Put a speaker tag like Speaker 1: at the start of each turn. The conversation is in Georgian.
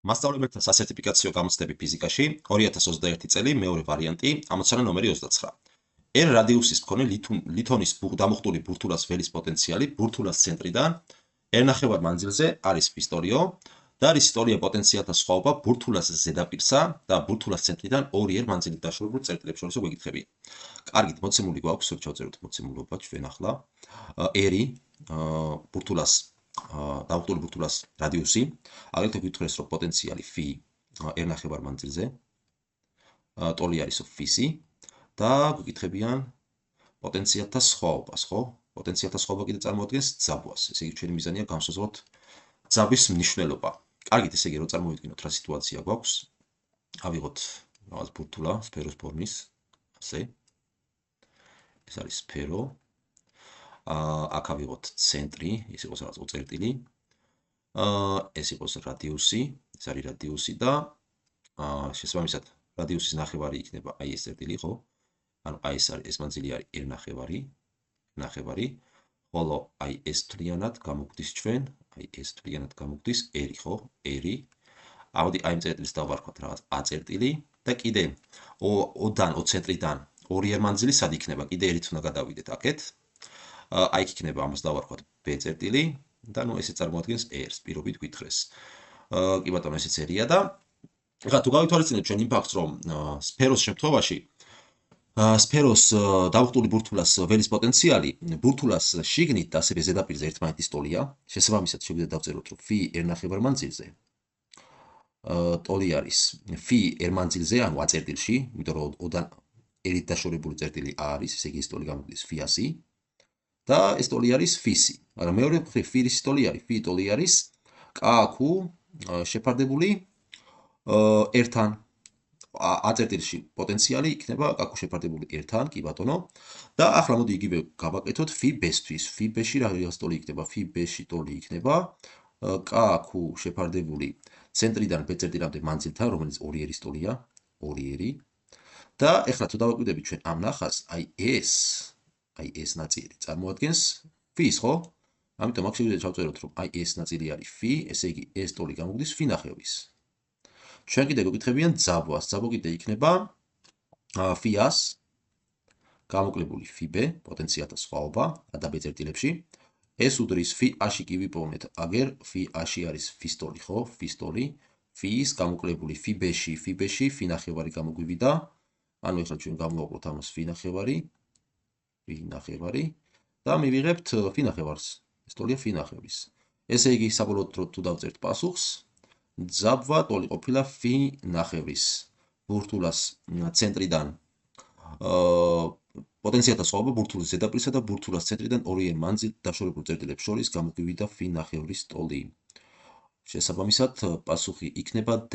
Speaker 1: მასწავლებელთა სასერტიფიკაციო გამოცდები ფიზიკაში 2021 წელი მეორე ვარიანტი, ამოცანა ნომერი 29. R რადიუსის მქონე ლითონის დამუხტული ბურთულას ველის პოტენციალი ბურთულას ცენტრიდან R ნახევარ მანძილზე არის ვისტორიო და რისტორია პოტენციალთა სხვაობა ბურთულას ზედაპირსა და ბურთულას ცენტრიდან 2R მანძილით დაშორებულ წერტილებს შორის გვეკითხებია. კარგით, მოცემული გვაქვს, შევწეროთ მოცემულობა ჩვენ ახლა. R ბურთულას დამუხტული ბურთულას რადიუსი, აგრეთვე გვითხეს რომ პოტენციალი φ R ნახევარ მანძილზე ტოლი არის φ-ი და გვიკითხებიან პოტენციალთა სხვაობას, ხო? პოტენციალთა სხვაობა კიდე წარმოადგენს ძაბვას. ესე იგი ჩვენი მიზანია განსაზღვროთ ძაბვის მნიშვნელობა. კარგით, ესე იგი რომ წარმოვიდგინოთ რა სიტუაცია გვაქვს. ავიღოთ რაღაც ბურთულა სფეროს ფორმის, ასე. ეს არის სფერო. აქ ავიღოთ ცენტრი, ეს იყოს რაღაც უწერტილი. ეს იყოს რადიუსი, ეს არის რადიუსი და შესაბამისად რადიუსის ნახევარი იქნება აი ეს წერტილი, ხო? ანუ აი ეს მანძილი არის R ნახევარი, ხოლო აი ეს თლიანად გამოგვდის ჩვენ, აი ეს თლიანად გამოგვდის R, ხო? R. ავდი აი ამ წერტილს დავარქვათ რაღაც A წერტილი და კიდე O ცენტრიდან 2R მანძილი სად იქნება? კიდე ერთით უნდა გადავიდეთ აქეთ. აი იქ იქნება ამას დავარქვათ B წერტილი და ნუ ესე წარმოადგენს R-ს, პირობით გითხრეს. კი ბატონო, ესეც R-ია და ეხლა თუ გავითვალისწინებთ ჩვენ იმ ფაქტს, რომ სფეროს შემთხვევაში სფეროს დამუხტული ბურთულას ველის პოტენციალი ბურთულას შიგნით და ასევე ზედაპირზე ერთმანეთის ტოლია. შესაბამისად შეგვიძლია დავწეროთ, რომ φ R ნახევარ მანძილზე ტოლი არის φ R მანძილზე, ანუ A წერტილში, იმიტომ რომ O-დან R-ით დაშორებული წერტილი A არის, ესე იგი ეს ტოლი გამოდის φ-ი და ეს ტოლი არის φ-ი. მაგრამ მეორე მხრივ φ-ის ტოლი არის, φ ტოლი არის K-Q შეფარდებული R-თან. A წერტილში პოტენციალი იქნება K-Q შეფარდებული R-თან, კი ბატონო. და ახლა მოდი იგივე გავაკეთოთ φ B-თვის. φ B-ში რაღაც ტოლი იქნება, φ B-ში ტოლი იქნება K-Q შეფარდებული ცენტრიდან B წერტილამდე მანძილთან, რომელიც 2R-ის ტოლია, 2R. და ეხლა თუ დავაკვირდებით ჩვენ ამ ნახას, აი ეს ნაწილი წარმოადგენს φ-ს, ხო? ამიტომ აქ შეგვიძლია ჩავწეროთ, რომ აი ეს ნაწილი არის φ, ესე იგი ეს ტოლი გამოგვდის φ ნახევრის. ჩვენ კიდე გვეკითხებიან ძაბვას. ძაბვა კიდე იქნება φ-ას გამოკლებული φB, პოტენციალთა სხვაობა A და B წერტილებში. ეს უდრის φ-აში კი ვიპოვნეთ, აგერ φ-აში არის φ-ის ტოლი, ხო? φ-ის ტოლი, φ-ის გამოკლებული φB-ში, φ ნახევარი გამოგვივიდა. ანუ ეხლა ჩვენ გამოვაკლოთ ამას φ ნახევარი და მივიღებთ φ ნახევარს. ეს ტოლია φ ნახევრის. ესე იგი საბოლოოდ თუ დავწერთ პასუხს, ძაბვა ტოლი ყოფილა φ ნახევრის ბურთულას ცენტრიდან პოტენციალთა სხვაობა ბურთულის ზედაპირსა და ბურთულას ცენტრიდან 2R მანძილით დაშორებულ წერტილებს შორის გამოგვივიდა φ ნახევრის ტოლი. შესაბამისად პასუხი იქნება D.